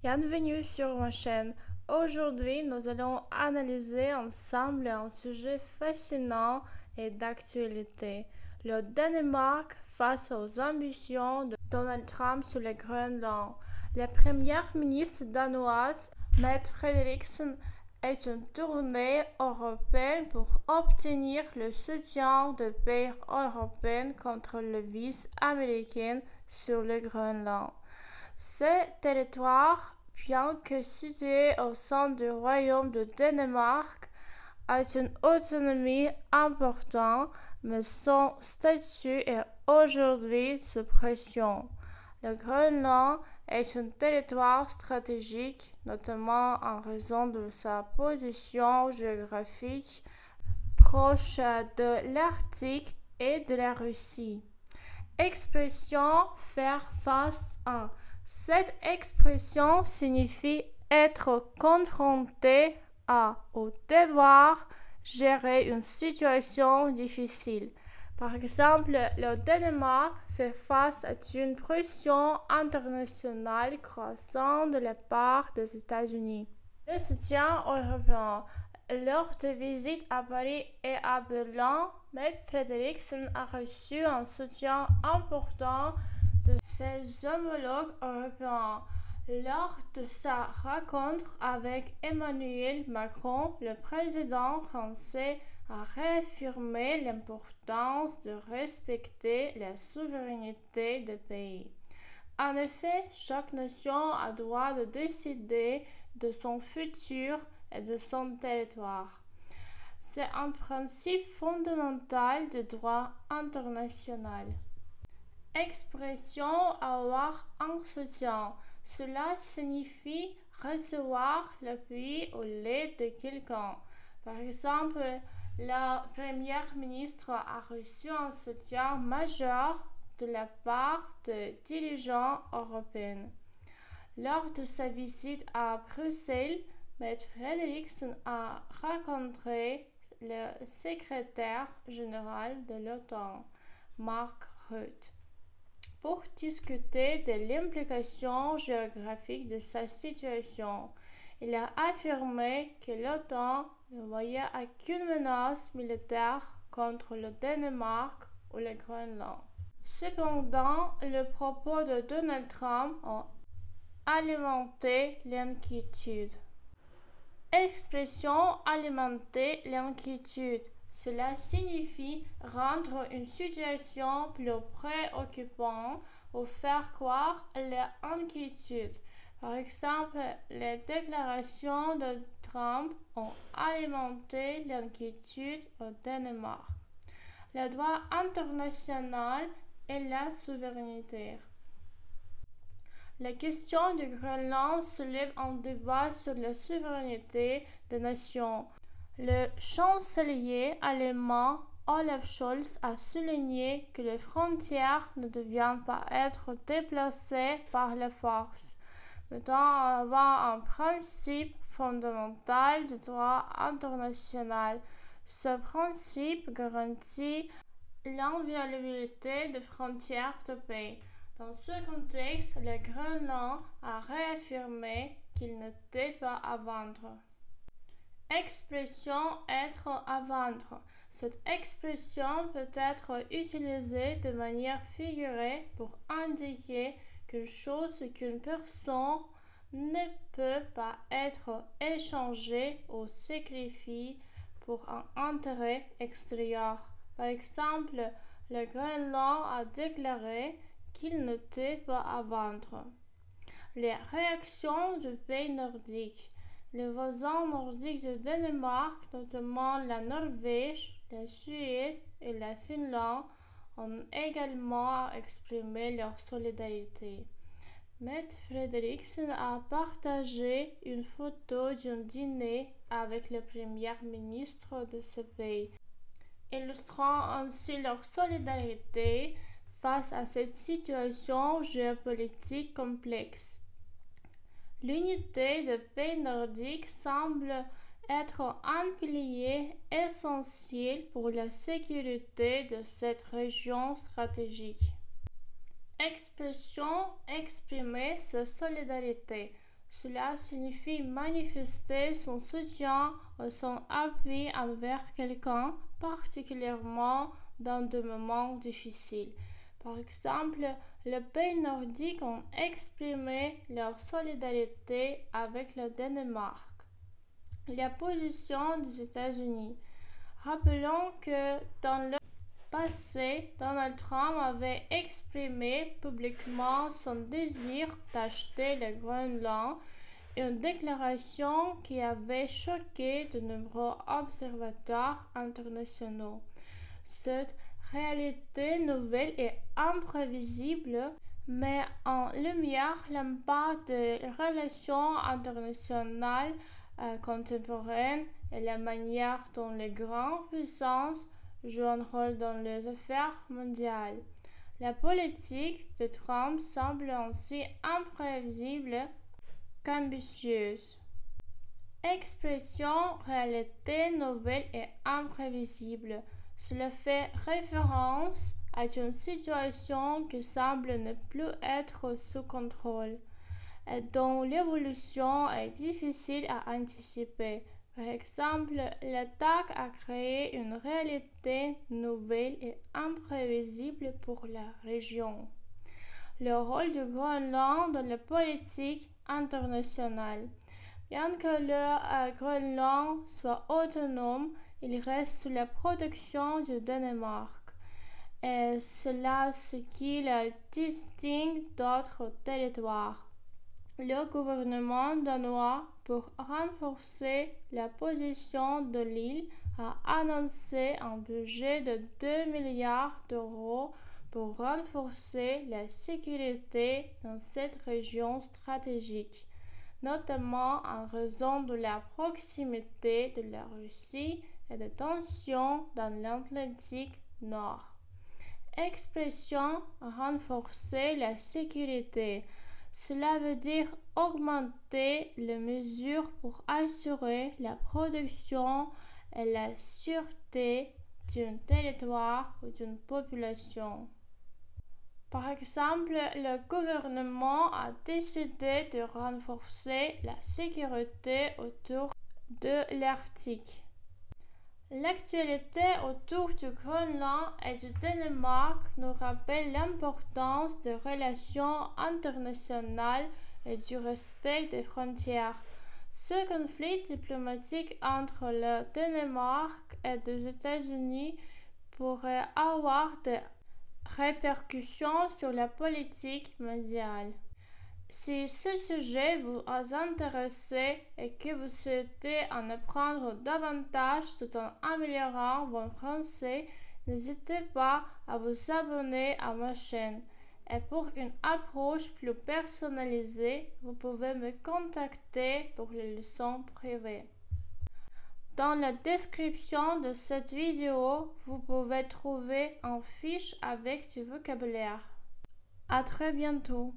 Bienvenue sur ma chaîne. Aujourd'hui, nous allons analyser ensemble un sujet fascinant et d'actualité. Le Danemark face aux ambitions de Donald Trump sur le Groenland. La première ministre danoise, Mette Frederiksen, est une tournée européenne pour obtenir le soutien de pays européens contre le vice américain sur le Groenland. Ce territoire, bien que situé au sein du royaume de Danemark, a une autonomie importante, mais son statut est aujourd'hui sous pression. Le Groenland est un territoire stratégique, notamment en raison de sa position géographique proche de l'Arctique et de la Russie. Expression faire face à. Cette expression signifie être confronté à ou devoir gérer une situation difficile. Par exemple, le Danemark fait face à une pression internationale croissante de la part des États-Unis. Le soutien européen. Lors de visites à Paris et à Berlin, Mette Frederiksen a reçu un soutien important de ses homologues européens. Lors de sa rencontre avec Emmanuel Macron, le président français a réaffirmé l'importance de respecter la souveraineté des pays. En effet, chaque nation a droit de décider de son futur et de son territoire. C'est un principe fondamental du droit international. Expression avoir un soutien. Cela signifie recevoir l'appui ou l'aide de quelqu'un. Par exemple, la première ministre a reçu un soutien majeur de la part de dirigeants européens. Lors de sa visite à Bruxelles, Mette Frederiksen a rencontré le secrétaire général de l'OTAN, Mark Rutte, pour discuter de l'implication géographique de sa situation. Il a affirmé que l'OTAN ne voyait aucune menace militaire contre le Danemark ou le Groenland. Cependant, les propos de Donald Trump ont alimenté l'inquiétude. Expression alimenter l'inquiétude. Cela signifie rendre une situation plus préoccupante ou faire croire l'inquiétude. Par exemple, les déclarations de Trump ont alimenté l'inquiétude au Danemark. Le droit international et la souveraineté. La question du Groenland soulève un débat sur la souveraineté des nations. Le chancelier allemand Olaf Scholz a souligné que les frontières ne deviennent pas être déplacées par la force, mettant en avant un principe fondamental du droit international. Ce principe garantit l'inviolabilité des frontières de pays. Dans ce contexte, le Groenland a réaffirmé qu'il n'était pas à vendre. Expression être à vendre. Cette expression peut être utilisée de manière figurée pour indiquer quelque chose qu'une personne ne peut pas être échangée ou sacrifiée pour un intérêt extérieur. Par exemple, le Groenland a déclaré qu'il n'était pas à vendre. Les réactions du pays nordique. Les voisins nordiques du Danemark, notamment la Norvège, la Suède et la Finlande, ont également exprimé leur solidarité. Mette Frederiksen a partagé une photo d'un dîner avec le premier ministre de ce pays, illustrant ainsi leur solidarité face à cette situation géopolitique complexe. L'unité des pays nordiques semble être un pilier essentiel pour la sécurité de cette région stratégique. Expression exprimer sa solidarité. Cela signifie manifester son soutien ou son appui envers quelqu'un, particulièrement dans des moments difficiles. Par exemple, les pays nordiques ont exprimé leur solidarité avec le Danemark. La position des États-Unis. Rappelons que dans le passé, Donald Trump avait exprimé publiquement son désir d'acheter le Groenland, une déclaration qui avait choqué de nombreux observateurs internationaux. Cette réalité nouvelle et imprévisible met en lumière l'impact des relations internationales contemporaines et la manière dont les grandes puissances jouent un rôle dans les affaires mondiales. La politique de Trump semble ainsi imprévisible qu'ambitieuse. Expression réalité nouvelle et imprévisible. Cela fait référence à une situation qui semble ne plus être sous contrôle et dont l'évolution est difficile à anticiper. Par exemple, l'attaque a créé une réalité nouvelle et imprévisible pour la région. Le rôle du Groenland dans la politique internationale. Bien que le Groenland soit autonome, il reste sous la protection du Danemark. Et cela ce qui le distingue d'autres territoires. Le gouvernement danois, pour renforcer la position de l'île, a annoncé un budget de 2 milliards d'euros pour renforcer la sécurité dans cette région stratégique, notamment en raison de la proximité de la Russie et des tensions dans l'Atlantique Nord. Expression renforcer la sécurité. Cela veut dire augmenter les mesures pour assurer la protection et la sûreté d'un territoire ou d'une population. Par exemple, le gouvernement a décidé de renforcer la sécurité autour de l'Arctique. L'actualité autour du Groenland et du Danemark nous rappelle l'importance des relations internationales et du respect des frontières. Ce conflit diplomatique entre le Danemark et les États-Unis pourrait avoir des répercussions sur la politique mondiale. Si ce sujet vous intéresse et que vous souhaitez en apprendre davantage tout en améliorant votre français, n'hésitez pas à vous abonner à ma chaîne. Et pour une approche plus personnalisée, vous pouvez me contacter pour les leçons privées. Dans la description de cette vidéo, vous pouvez trouver une fiche avec du vocabulaire. À très bientôt.